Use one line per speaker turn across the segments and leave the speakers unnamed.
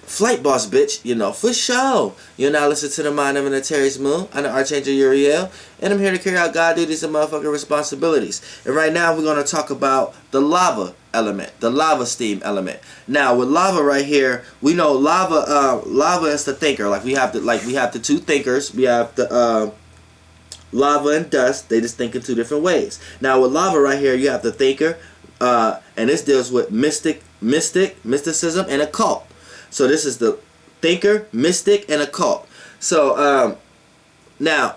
Flight boss, bitch, you know, for sure. You're now listening to the Mind of an Tauries Moon. I'm the Archangel Uriel, and I'm here to carry out God duties and motherfucking responsibilities. And right now, we're going to talk about the lava element, the lava steam element. Now, with lava right here, we know lava is the thinker. We have the two thinkers. We have the lava and dust. They just think in two different ways. Now, with lava right here, you have the thinker, and this deals with mysticism, and occult. So this is the thinker, mystic, and occult. So now,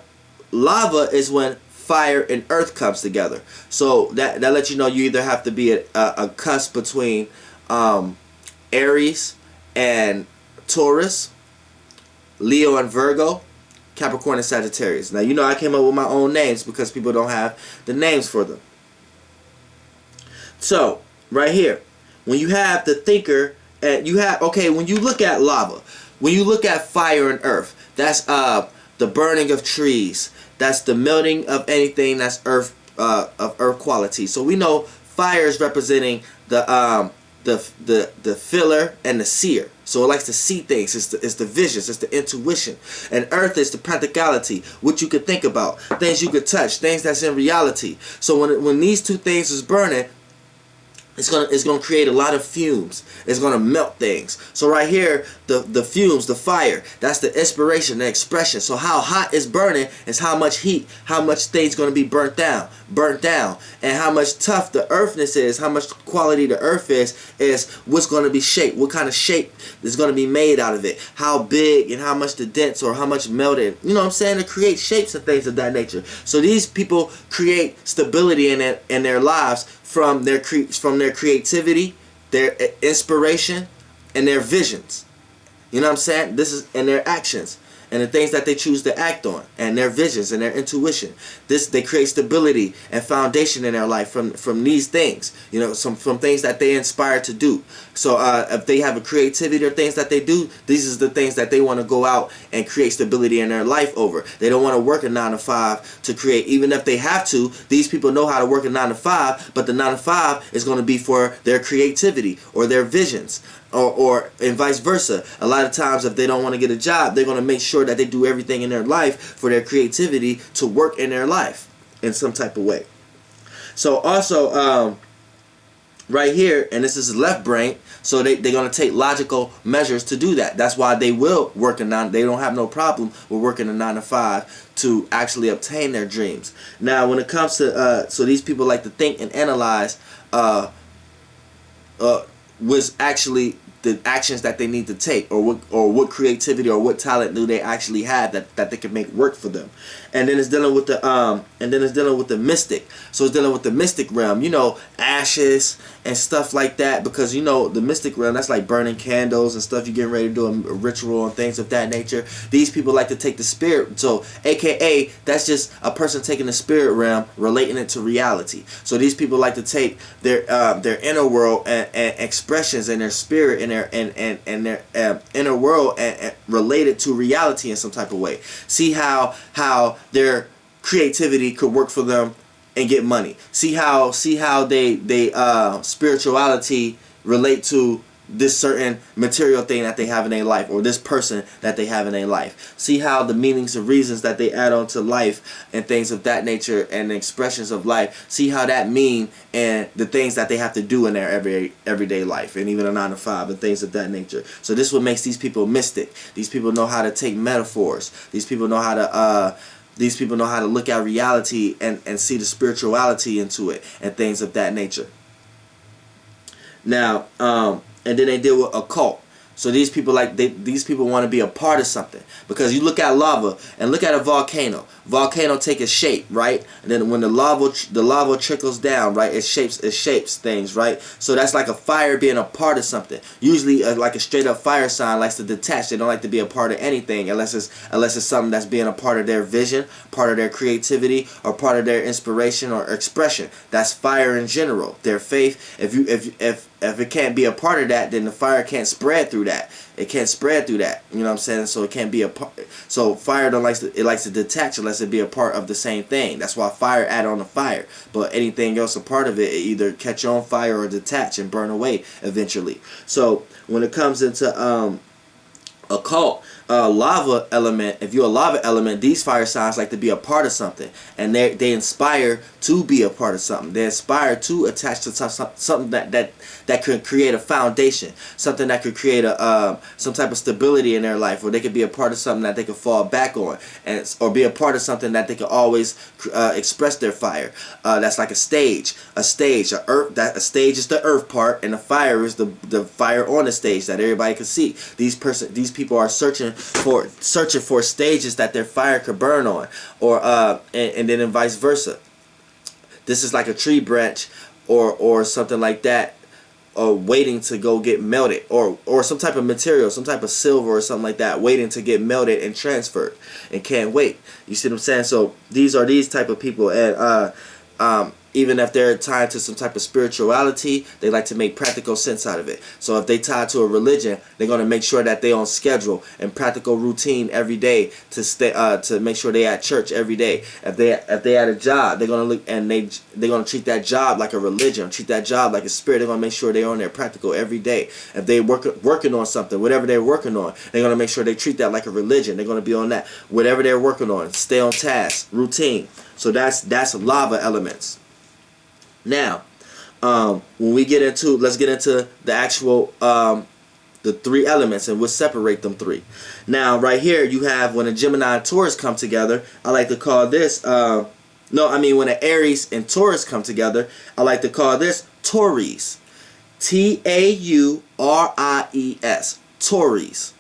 lava is when fire and earth comes together. So that lets you know you either have to be a cusp between Aries and Taurus, Leo and Virgo, Capricorn and Sagittarius. Now, you know I came up with my own names because people don't have the names for them. So, right here, when you have the thinker, and you have, okay, when you look at lava, when you look at fire and earth, that's the burning of trees, that's the melting of anything that's earth quality. So we know fire is representing the feeler and the seer. So it likes to see things. It's the visions. It's the intuition. And earth is the practicality, what you could think about, things you could touch, things that's in reality. So when these two things is burning, it's gonna create a lot of fumes. It's gonna melt things. So right here, the fumes, the fire, that's the inspiration, the expression. So how hot it's burning is how much heat, how much things gonna be burnt down, and how much tough the earthness is, how much quality the earth is what's gonna be shaped, what kind of shape is gonna be made out of it, how big and how much the dents or how much melted. You know what I'm saying? To create shapes and things of that nature. So these people create stability in their lives from their creativity, their inspiration, and their visions. You know what I'm saying? This is and their actions and the things that they choose to act on, and their visions and their intuition. They create stability and foundation in their life from these things. You know, from things that they inspire to do. So if they have a creativity or things that they do, these are the things that they want to go out and create stability in their life over. They don't want to work a 9 to 5 to create. Even if they have to, these people know how to work a 9 to 5, but the 9 to 5 is going to be for their creativity or their visions. Or and vice versa. A lot of times if they don't want to get a job, they're going to make sure that they do everything in their life for their creativity to work in their life in some type of way. So also right here, and this is left brain, so they're going to take logical measures to do that. That's why they will work they don't have no problem with working a 9 to 5 to actually obtain their dreams. Now when it comes to so these people like to think and analyze was actually the actions that they need to take, or what creativity or what talent do they actually have that they can make work for them. And then it's dealing with the mystic. So it's dealing with the mystic realm, you know, ashes and stuff like that, because you know the mystic realm, that's like burning candles and stuff. You're getting ready to do a ritual and things of that nature. These people like to take the spirit, so aka that's just a person taking the spirit realm, relating it to reality. So these people like to take their inner world and expressions and their spirit and their inner world and relate it to reality in some type of way. See how their creativity could work for them and get money. See how they spirituality relate to this certain material thing that they have in their life, or this person that they have in their life. See how the meanings and reasons that they add on to life and things of that nature and the expressions of life, see how that mean and the things that they have to do in their everyday life, and even a 9 to 5 and things of that nature. So this is what makes these people mystic. These people know how to take metaphors. These people know how to look at reality and see the spirituality into it and things of that nature. Now, and then they deal with occult. So these people these people want to be a part of something, because you look at lava and look at a volcano. Volcano take a shape, right? And then when the lava trickles down, right, it shapes things, right? So that's like a fire being a part of something. Usually, like a straight up fire sign likes to detach. They don't like to be a part of anything unless it's something that's being a part of their vision, part of their creativity, or part of their inspiration or expression. That's fire in general. Their faith. If it can't be a part of that, then the fire can't spread through that. It can't spread through that. You know what I'm saying? So it can't be a part. So fire likes to detach unless it be a part of the same thing. That's why fire add on to fire. But anything else a part of it either catch on fire or detach and burn away eventually. So when it comes into Occult, lava element. If you're a lava element, these fire signs like to be a part of something, and they inspire to be a part of something. They inspire to attach to something that could create a foundation, something that could create a some type of stability in their life, or they could be a part of something that they could fall back on, and or be a part of something that they could always express their fire. That's like a stage, a stage, a stage is the earth part, and the fire is the fire on the stage that everybody can see. These people are searching for stages that their fire could burn on, or and then vice versa. This is like a tree branch or something like that, or waiting to go get melted, or some type of material, some type of silver or something like that, waiting to get melted and transferred, and can't wait. You see what I'm saying? So these are these type of people, and even if they're tied to some type of spirituality, they like to make practical sense out of it. So if they tie to a religion, they're going to make sure that they on schedule and practical routine every day to stay to make sure they at church every day. If they at a job, they're going to look and they're going to treat that job like a religion, treat that job like a spirit. They're going to make sure they're on their practical every day. If they working on something, whatever they're working on, they're going to make sure they treat that like a religion. They're going to be on that whatever they're working on, stay on task, routine. So that's lava elements. Now, when we get into, let's get into the actual, the three elements, and we'll separate them three. Now, right here, you have when a Gemini and Taurus come together, I like to call this, when an Aries and Taurus come together, I like to call this Tauries. Tauries. Tauries.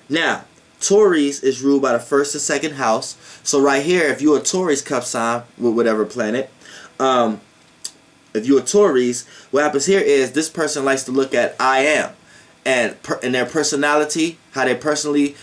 Now, Tauries is ruled by the first and second house. So right here, if you're a Tauries cup sign with whatever planet, if you're a Tauries, what happens here is this person likes to look at I am, and their personality, how they personally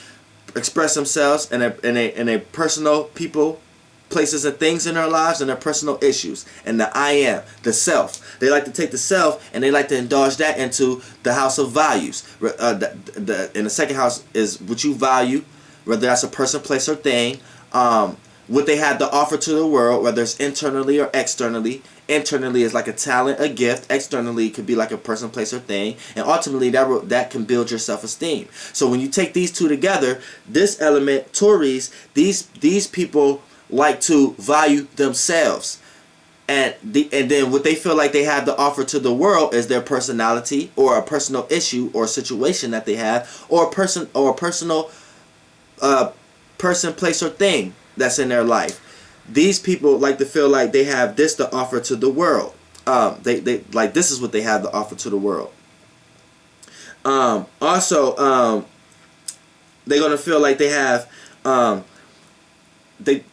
express themselves, and their personal people, places, and things in their lives, and their personal issues, and the I am, the self. They like to take the self and they like to indulge that into the house of values. And the second house is what you value, whether that's a person, place, or thing. What they have to offer to the world, whether it's internally or externally. Internally is like a talent, a gift. Externally could be like a person, place, or thing. And ultimately, that can build your self-esteem. So when you take these two together, this element, Tauries, these people like to value themselves. And then what they feel like they have to offer to the world is their personality, or a personal issue or situation that they have, or a personal person, place, or thing that's in their life. These people like to feel like they have this to offer to the world. They like this is what they have to offer to the world. Also, they're gonna feel like they have they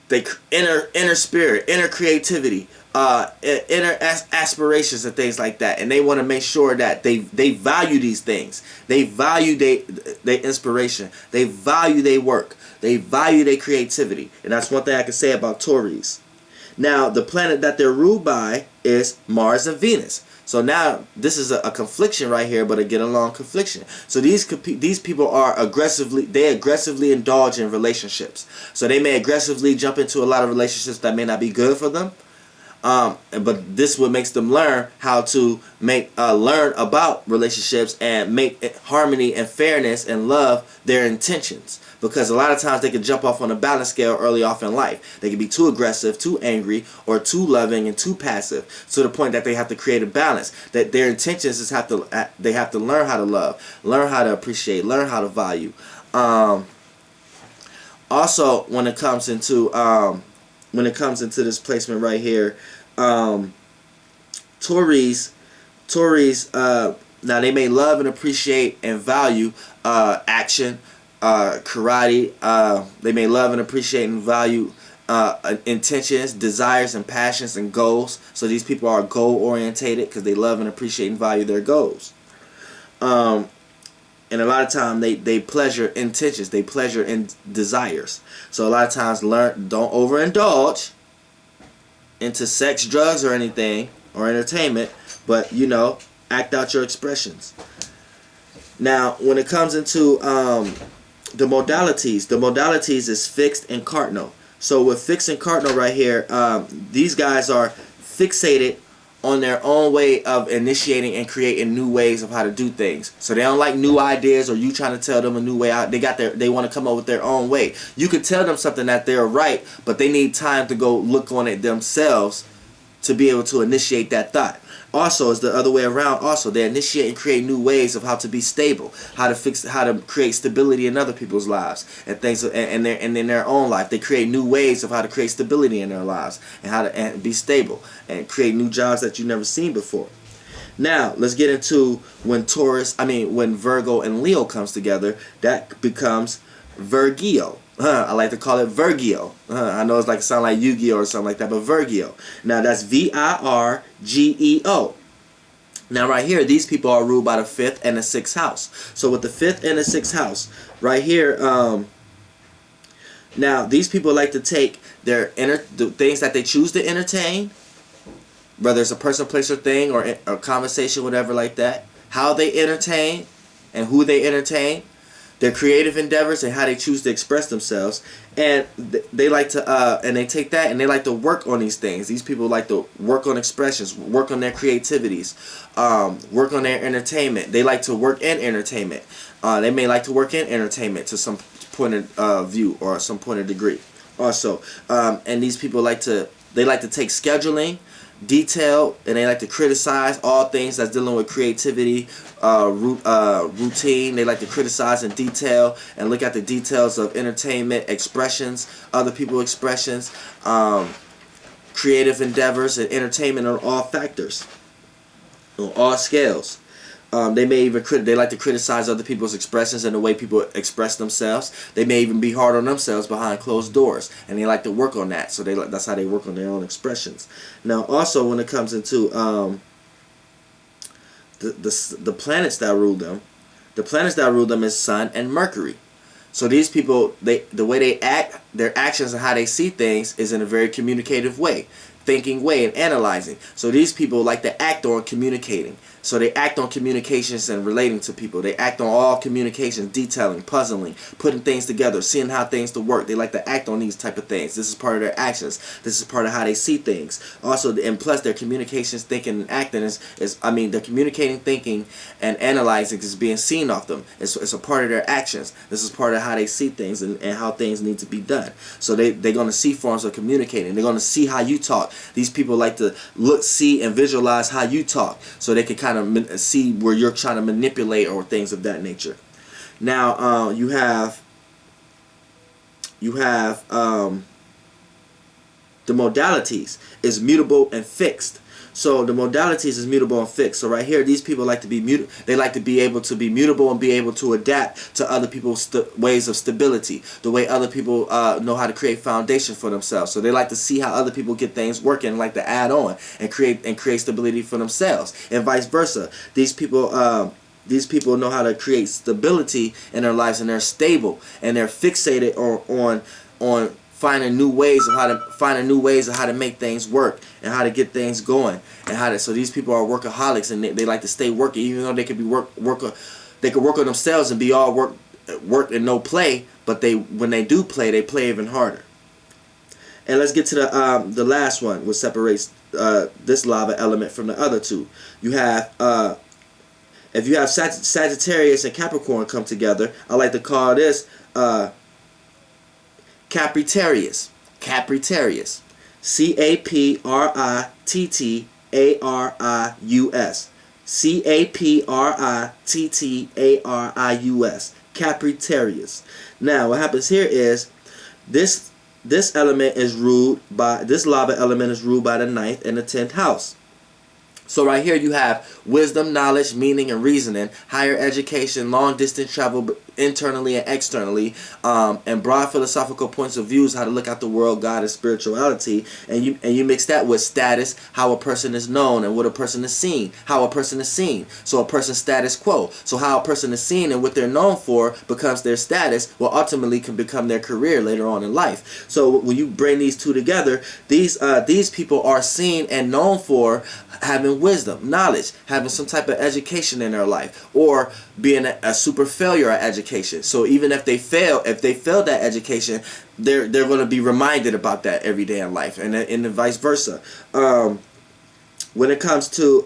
inner spirit, inner creativity, inner aspirations and things like that, and they want to make sure that they value these things. They value their inspiration. They value their work. They value their creativity, and that's one thing I can say about Tauries. Now, the planet that they're ruled by is Mars and Venus. So now this is a confliction right here, but a get along confliction. So these people are aggressively indulge in relationships. So they may aggressively jump into a lot of relationships that may not be good for them. But this is what makes them learn how to learn about relationships and make harmony and fairness and love their intentions. Because a lot of times they can jump off on a balance scale early off in life. They can be too aggressive, too angry, or too loving and too passive, to the point that they have to create a balance. That their intentions is they have to learn how to love, learn how to appreciate, learn how to value. Also, when it comes into this placement right here, Tauries, now they may love and appreciate and value action, karate. They may love and appreciate and value intentions, desires, and passions and goals. So these people are goal orientated because they love and appreciate and value their goals. And a lot of time they pleasure intentions, they pleasure in desires. So a lot of times don't overindulge into sex, drugs, or anything, or entertainment, but act out your expressions. Now, when it comes into the modalities is fixed and cardinal. So with fixed and cardinal right here, these guys are fixated on their own way of initiating and creating new ways of how to do things. So they don't like new ideas or you trying to tell them a new way out. They want to come up with their own way. You could tell them something that they're right, but they need time to go look on it themselves to be able to initiate that thought. Also, it's the other way around. Also, they initiate and create new ways of how to be stable, how to create stability in other people's lives and things, and in their own life. They create new ways of how to create stability in their lives and how to be stable and create new jobs that you've never seen before. Now, let's get into when when Virgo and Leo comes together, that becomes Virgeo. I like to call it Virgeo. I know it's like sound like Yu-Gi-Oh or something like that, but Virgeo. Now that's Virgeo. Now right here, these people are ruled by the 5th and the 6th house. So with the 5th and the 6th house, right here, now these people like to take the things that they choose to entertain, whether it's a person, place, or thing, or a conversation, whatever like that, how they entertain and who they entertain, their creative endeavors and how they choose to express themselves, and they like to and they take that and they like to work on these things. These people like to work on expressions, work on their creativities, work on their entertainment. They like to work in entertainment. They may like to work in entertainment to some point of view or some point of degree. Also, and these people like to take scheduling, detail, and they like to criticize all things that's dealing with creativity, routine. They like to criticize in detail and look at the details of entertainment, expressions, other people's expressions, creative endeavors, and entertainment on all factors, on all scales. They may even they like to criticize other people's expressions and the way people express themselves. They may even be hard on themselves behind closed doors, and they like to work on that. So that's how they work on their own expressions. Now, also when it comes into the planets that rule them, is Sun and Mercury. So these people, the way they act, their actions and how they see things is in a very communicative way, thinking way, and analyzing. So these people like to act on communicating. So they act on communications and relating to people. They act on all communications, detailing, puzzling, putting things together, seeing how things to work. They like to act on these type of things. This is part of their actions. This is part of how they see things. Also, and plus their communications, thinking, and acting they're communicating, thinking, and analyzing is being seen off them. It's a part of their actions. This is part of how they see things and how things need to be done. So they're going to see forms of communicating. They're going to see how you talk. These people like to look, see, and visualize how you talk so they can kind of see where you're trying to manipulate or things of that nature. Now you have the modalities is mutable and fixed. So the modalities is mutable and fixed. So right here, these people like to be they like to be able to be mutable and be able to adapt to other people's ways of stability, the way other people know how to create foundation for themselves. So they like to see how other people get things working, like to add on and create stability for themselves, and vice versa. These people know how to create stability in their lives, and they're stable and they're fixated on finding new ways of how to make things work and how to get things going and so these people are workaholics, and they like to stay working, even though they could be they could work on themselves and be all work and no play, but when they do play, they play even harder. And let's get to the last one, which separates this lava element from the other two. You have if you have Sagittarius and Capricorn come together, I like to call this Caprittarius. Caprittarius. Caprittarius. Caprittarius. Caprittarius. Now, what happens here is this element is ruled by this lava element is ruled by the 9th and the 10th house. So right here you have wisdom, knowledge, meaning, and reasoning, higher education, long distance travel internally and externally, and broad philosophical points of views, how to look at the world, God, and spirituality, and you mix that with status, how a person is known and what a person is seen, how a person is seen. So a person's status quo. So how a person is seen and what they're known for becomes their status, will ultimately can become their career later on in life. So when you bring these two together, these people are seen and known for having wisdom, knowledge, having some type of education in their life, or being a super failure at education. So even if they failed that education, they're going to be reminded about that every day in life, and vice versa. when it comes to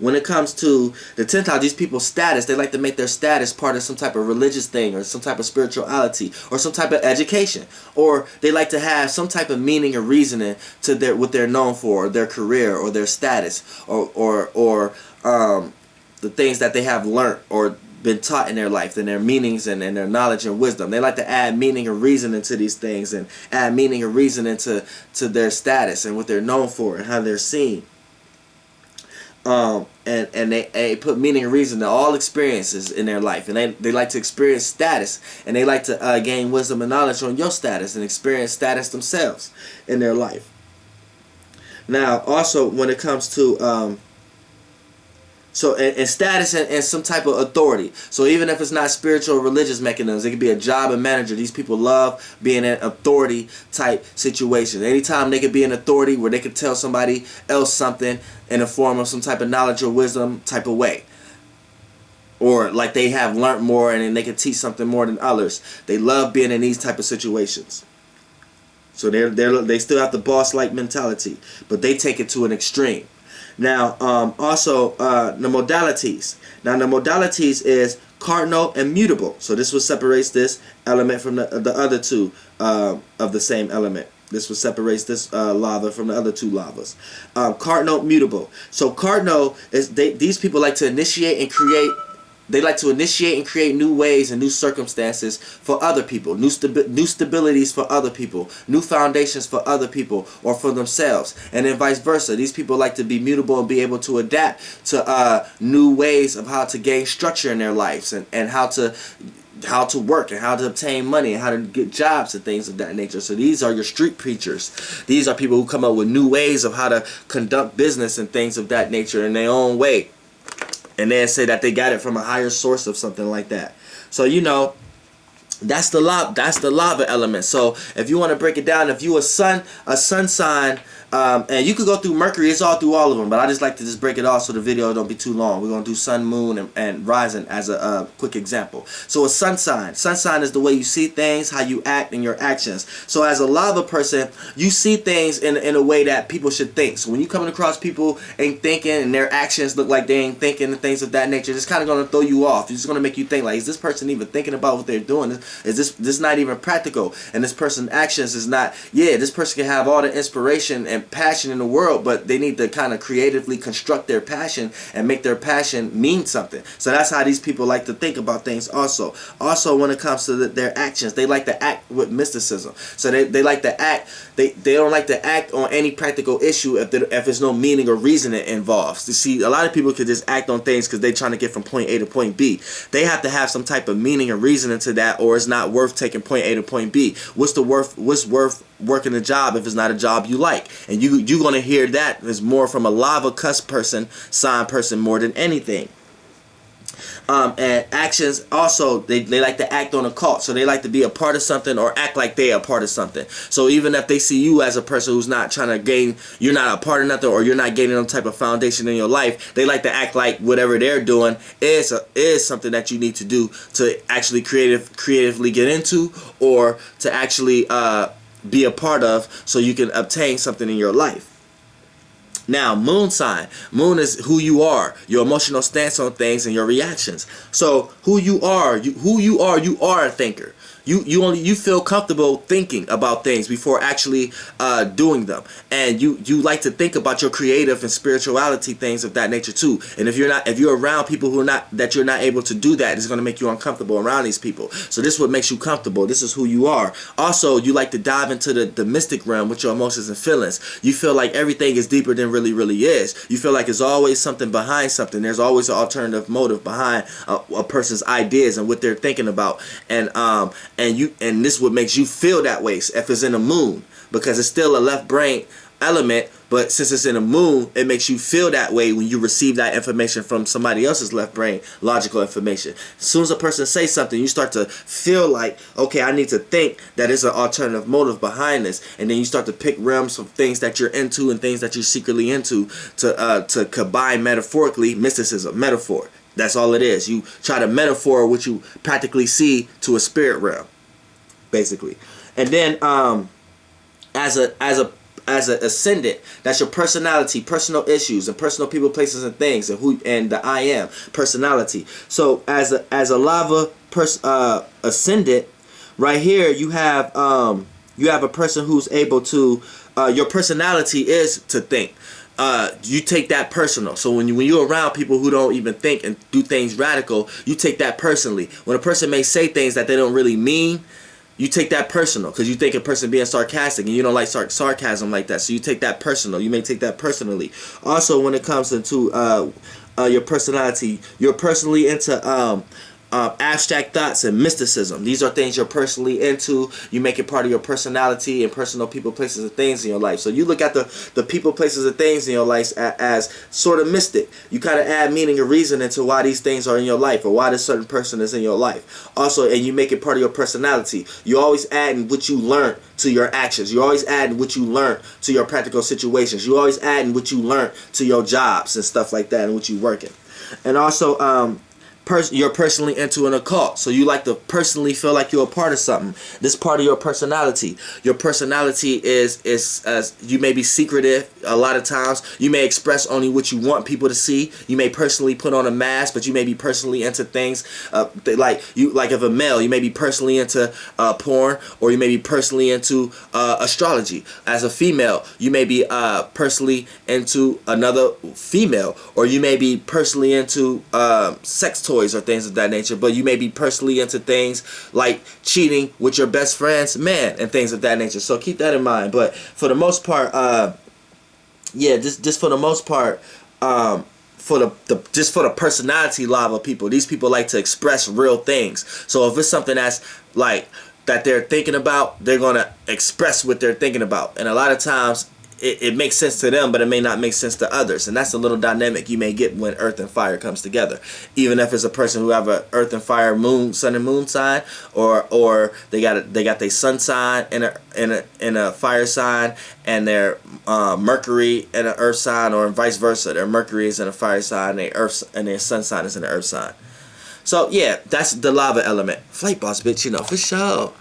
the 10th house, these people's status, they like to make their status part of some type of religious thing or some type of spirituality or some type of education, or they like to have some type of meaning or reasoning to their what they're known for, or their career or their status, or the things that they have learned or been taught in their life, and their meanings and their knowledge and wisdom. They like to add meaning and reasoning to these things, and add meaning and reasoning to their status and what they're known for and how they're seen. And they put meaning and reason to all experiences in their life, and they like to experience status, and they like to gain wisdom and knowledge on your status and experience status themselves in their life. Now, also when it comes to and status and some type of authority. So even if it's not spiritual or religious mechanisms, it could be a job and manager. These people love being in authority type situations. Anytime they could be in authority where they could tell somebody else something in the form of some type of knowledge or wisdom type of way. Or like they have learned more and then they can teach something more than others. They love being in these type of situations. So they still have the boss-like mentality, but they take it to an extreme. Now, also the modalities. Now, the modalities is cardinal and mutable. So this what separates this element from the other two of the same element. This what separates this lava from the other two lavas. Cardinal, mutable. So cardinal is these people like to initiate and create. They like to initiate and create new ways and new circumstances for other people, new stabilities for other people, new foundations for other people or for themselves, and then vice versa. These people like to be mutable and be able to adapt to new ways of how to gain structure in their lives, and how to work and how to obtain money and how to get jobs and things of that nature. So these are your street preachers. These are people who come up with new ways of how to conduct business and things of that nature in their own way. And then say that they got it from a higher source of something like that. So that's the lava element. So if you want to break it down, if you a sun sign, and you could go through Mercury, it's all through all of them, but I just like to just break it off so the video don't be too long. We're going to do sun, moon, and rising as a quick example. So a sun sign is the way you see things, how you act, and your actions. So as a lava person, you see things in a way that people should think. So when you coming across people ain't thinking and their actions look like they ain't thinking and things of that nature, it's kind of going to throw you off. It's just going to make you think, like, is this person even thinking about what they're doing? Is this not even practical? And this person's actions is not, this person can have all the inspiration and passion in the world, but they need to kind of creatively construct their passion and make their passion mean something. So that's how these people like to think about things also. Also, when it comes to their actions, they like to act with mysticism. So they like to act, they don't like to act on any practical issue if there's no meaning or reasoning involved. You see, a lot of people could just act on things because they're trying to get from point A to point B. They have to have some type of meaning and reasoning to that, or it's not worth taking point A to point B. What's worth working a job if it's not a job you like? And you're going to hear that as more from a lava cusp sign person more than anything. And actions also, they like to act on occult. So they like to be a part of something or act like they are a part of something. So even if they see you as a person who's not trying to gain, you're not a part of nothing, or you're not gaining some type of foundation in your life, they like to act like whatever they're doing is something that you need to do to actually creatively get into, or to actually be a part of, so you can obtain something in your life. Now, moon sign. Moon is who you are, your emotional stance on things and your reactions. So who you are a thinker. You feel comfortable thinking about things before actually doing them, and you like to think about your creative and spirituality things of that nature too. And if you're around people who you're not able to do that, it's going to make you uncomfortable around these people. So this is what makes you comfortable. This is who you are. Also, you like to dive into the mystic realm with your emotions and feelings. You feel like everything is deeper than really is. You feel like there's always something behind something. There's always an alternative motive behind a person's ideas and what they're thinking about. And this is what makes you feel that way if it's in the moon, because it's still a left brain element, but since it's in the moon, it makes you feel that way when you receive that information from somebody else's left brain logical information. As soon as a person says something, you start to feel like, okay, I need to think that there's an alternative motive behind this, and then you start to pick realms of things that you're into and things that you're secretly into to combine metaphorically. Mysticism, metaphor. That's all it is. You try to metaphor what you practically see to a spirit realm, basically. And then as as an ascendant, that's your personality, personal issues, and personal people, places, and things, and who, and the I am personality. So as a lava ascendant, right here you have a person who's able to your personality is to think. You take that personal. So when you're around people who don't even think and do things radical, you take that personally. When a person may say things that they don't really mean, you take that personal because you think a person being sarcastic and you don't like sarcasm like that. So you take that personal. You may take that personally. Also, when it comes into your personality, you're personally into abstract thoughts and mysticism. These are things you're personally into. You make it part of your personality and personal people, places, and things in your life. So you look at the people, places, and things in your life as sort of mystic. You kind of add meaning and reason into why these things are in your life or why this certain person is in your life. Also, and you make it part of your personality. You always adding what you learned to your actions. You always adding what you learned to your practical situations. You always adding what you learned to your jobs and stuff like that and what you working. And also, you're personally into an occult, so you like to personally feel like you're a part of something. This part of your personality. Your personality is you may be secretive a lot of times. You may express only what you want people to see. You may personally put on a mask, but you may be personally into things like if a male, you may be personally into porn, or you may be personally into astrology. As a female, you may be personally into another female, or you may be personally into sex toys or things of that nature, but you may be personally into things like cheating with your best friend's man and things of that nature. So keep that in mind. But for the most part, just for the most part, for the personality lava people, these people like to express real things. So if it's something that's like that they're thinking about, they're gonna express what they're thinking about, and a lot of times it makes sense to them, but it may not make sense to others. And that's a little dynamic you may get when earth and fire comes together. Even if it's a person who have a earth and fire sun and moon sign, or they got their sun sign in a fire sign, and their Mercury in an earth sign, or vice versa. Their Mercury is in a fire sign, and their sun sign is in an earth sign. So yeah, that's the lava element. Flight boss, bitch, for sure.